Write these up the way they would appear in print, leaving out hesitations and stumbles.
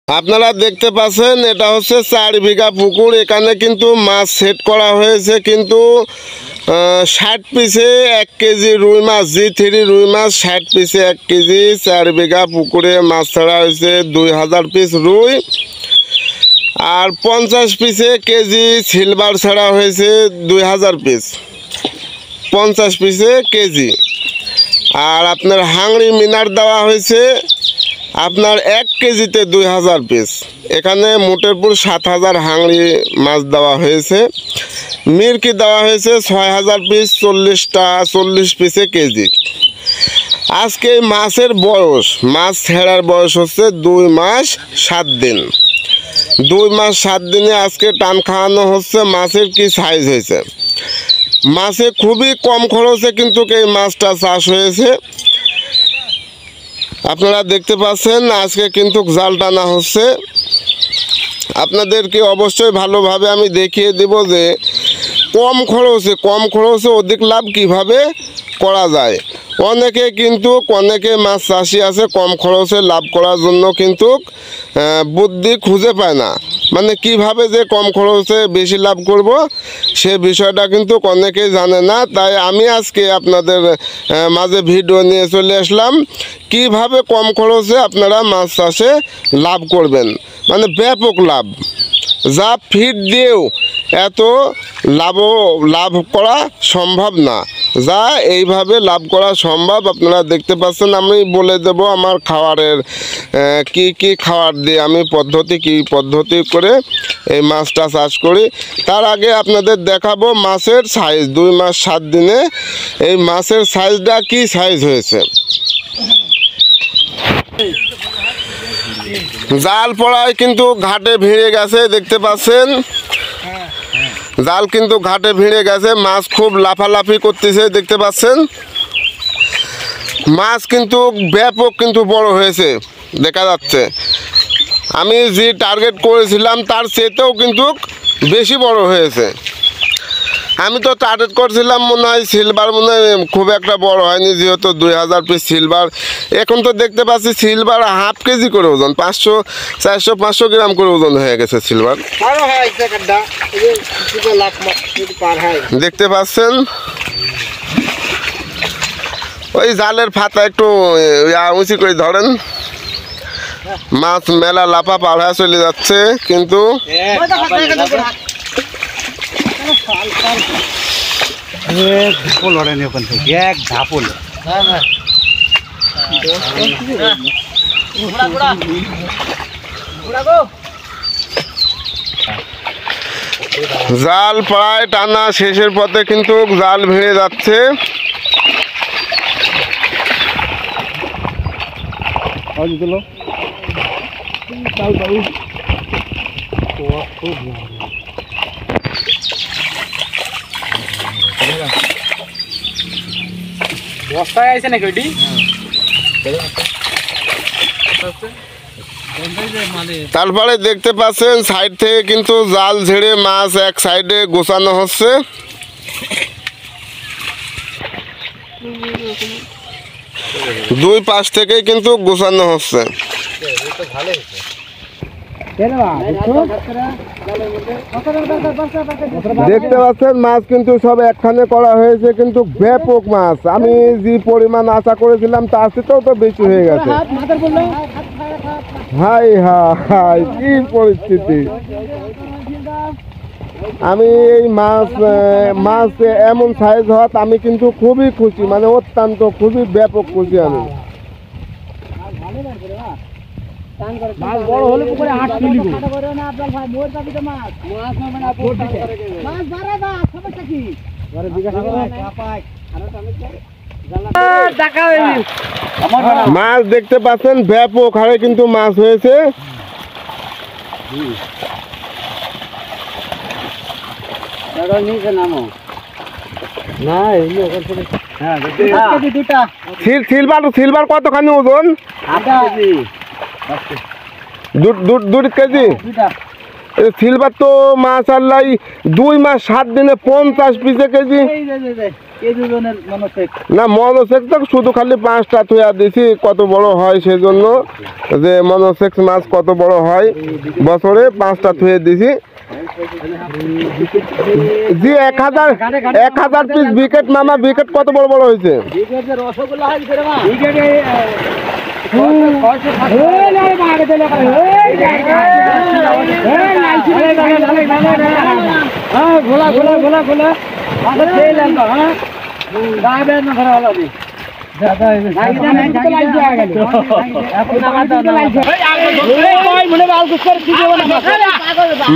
আপনারা দেখতে পাচ্ছেন এটা হচ্ছে 4 বিঘা পুকুর। এখানে কিন্তু মাছ সেট করা হয়েছে, কিন্তু 60 পিসে 1 কেজি রুই মাছ, G3 রুই মাছ 60 পিসে 1 কেজি। 4 বিঘা পুকুরে মাছ ছাড়া হয়েছে 2000 পিস রুই, আর 50 পিসে কেজি সিলভার ছাড়া হয়েছে 2000 পিস, 50 পিসে কেজি। আর আপনার হাংড়ি মিনার দেওয়া হয়েছে আপনার 1 কেজিতে 2000 পিস। এখানে মোটেরপুর 7000 হাংড়ি মাছ দেওয়া হয়েছে। মিরকি দেওয়া হয়েছে 6000 পিস, 40 পিসে কেজি। আজকে মাছের বয়স, মাছ ছেড়ার বয়স হচ্ছে 2 মাস 7 দিন। 2 মাস 7 দিনে আজকে টান খাওয়ানো হচ্ছে মাছের কি সাইজ হয়েছে। মাছে খুবই কম খরচে কিন্তু এই মাছটা চাষ হয়েছে। আপনারা দেখতে পাচ্ছেন আজকে কিন্তু জাল টানা হচ্ছে। আপনাদেরকে অবশ্যই ভালোভাবে আমি দেখিয়ে দেব যে কম খরচে অধিক লাভ কিভাবে করা যায়। অনেকে মাছ চাষি আছে কম খরচে লাভ করার জন্য কিন্তু বুদ্ধি খুঁজে পায় না, মানে কিভাবে যে কম খরচে বেশি লাভ করব সে বিষয়টা কিন্তু অনেকেই জানে না। তাই আমি আজকে আপনাদের মাঝে ভিডিও নিয়ে চলে আসলাম কিভাবে কম খরচে আপনারা মাছ চাষে লাভ করবেন, মানে ব্যাপক লাভ, যা ফিড দিয়েও এত লাভ করা সম্ভব না, যা এইভাবে লাভ করা সম্ভব। আপনারা দেখতে পাচ্ছেন আমি বলে দেব আমার খাবারের কি খাবার দিয়ে আমি পদ্ধতি করে এই মাছটা চাষ করি। তার আগে আপনাদের দেখাবো মাছের সাইজ। 2 মাস 7 দিনে এই মাছের সাইজটা কি সাইজ হয়েছে। জাল পড়ায় কিন্তু ঘাটে ভিড়ে গেছে, দেখতে পাচ্ছেন জাল কিন্তু ঘাটে ভিড়ে গেছে। মাছ খুব লাফালাফি করতেছে, দেখতে পাচ্ছেন। মাছ কিন্তু ব্যাপক কিন্তু বড় হয়েছে দেখা যাচ্ছে। আমি যে টার্গেট করেছিলাম তার চেয়েতেও কিন্তু বেশি বড় হয়েছে। আমি তো টার্গেট করছিলাম মনে হয় সিলভার খুব একটা বড় হয়নি, যেহেতু 2000 পিস সিলভার। এখন তো দেখতে পাচ্ছি সিলভার হাফ কেজি করে ওজন, 500 400 500 গ্রাম করে ওজন হয়ে গেছে সিলভার। দেখতে পাচ্ছেন ওই জালের ফাতা একটু উঁচি করে ধরেন। মাছ মেলা লাফা পাড়া চলে যাচ্ছে, কিন্তু জাল প্রায় টানা শেষের পথে, কিন্তু জাল ভেঙে যাচ্ছে। বস্তায় আছে নাকি ওইটি? তারপরে দেখতে পাচ্ছেন সাইড থেকে কিন্তু জাল ঝেড়ে মাছ এক সাইডে গোছানো হচ্ছে। দুই পাশ থেকেই কিন্তু গোছানো হচ্ছে। দেখতে পাচ্ছেন মাছ কিন্তু সব একখানে করা হয়েছে, কিন্তু ব্যাপক মাছ। আমি যে পরিমাণ আশা করেছিলাম তার থেকেও তো বেশি হয়ে গেছে। হাই হাই কি পরিস্থিতি। আমি এই মাছ এমন সাইজ হওয়াত আমি কিন্তু খুবই খুশি, মানে অত্যন্ত খুবই ব্যাপক খুশি আমি। মাছ বড় হলে পুকুরে 8 কিলো মাছ দেখতে পাচ্ছেন ব্যাপক হারে কিন্তু মাছ হয়েছে। সিলভার কতখানি ওজন? 2 কেজি সিলভার তো মাশাআল্লাহ 2 মাস 7 দিনে 50 পিসে কেজি। না মনোসেক্স তো শুধু খালি 5টা থুয়া দিছি কত বড় হয় সেজন্য, যে মনোসেক্স মাছ কত বড় হয় বছরে 5টা থুয়ে দিছি। জি 1000 পিস বিকেট মামা, বিকেট কত বড় বড় হয়েছে?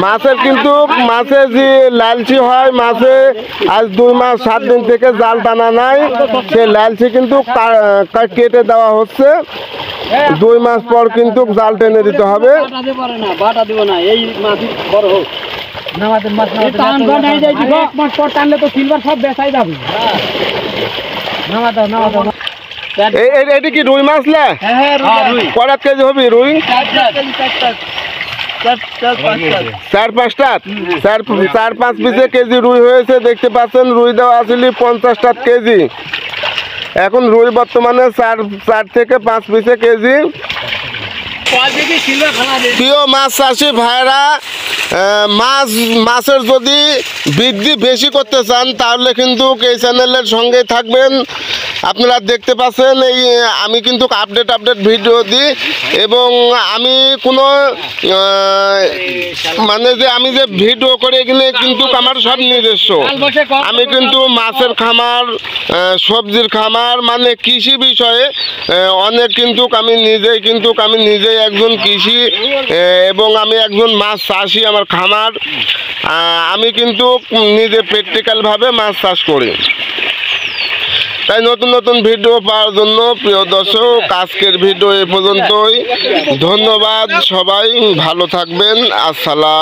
মাছের কিন্তু মাছে যে লালচি হয়, মাছে আজ 2 মাস 7 দিন থেকে জাল টানা নাই, সে লালচি কিন্তু কেটে দেওয়া হচ্ছে। 2 মাস পর কিন্তু জাল টেনে দিতে হবে। এটি কি রুই মাছ? কটা কেজি হবে রুই? 4-5টা 4-5 পিসে কেজি রুই হয়েছে। দেখতে পাচ্ছেন রুই দেওয়া আসলে 50টা কেজি। এখন রুই বর্তমানে 4 থেকে 5 পিসে কেজি। প্রিয় মাছ চাষি ভাইরা, মাছের যদি বৃদ্ধি বেশি করতে চান তাহলে কিন্তু এই চ্যানেলের সঙ্গে থাকবেন। আপনারা দেখতে পাচ্ছেন আমি কিন্তু আপডেট ভিডিও দিই, এবং আমি কোনো মানে যে আমি যে ভিডিও করে এখানে কিন্তু আমার সব নিজস্ব। আমি কিন্তু মাছের খামার, সবজির খামার, মানে কৃষি বিষয়ে অনেক কিন্তু আমি নিজেই একজন কৃষি, এবং আমি একজন মাছ চাষি। আমার খামার, আমি কিন্তু নিজে প্র্যাকটিক্যালভাবে মাছ চাষ করি। তাই নতুন ভিডিও পাওয়ার জন্য প্রিয় দর্শক, আজকের ভিডিও এ পর্যন্তই। ধন্যবাদ, সবাই ভালো থাকবেন। আসসালাম।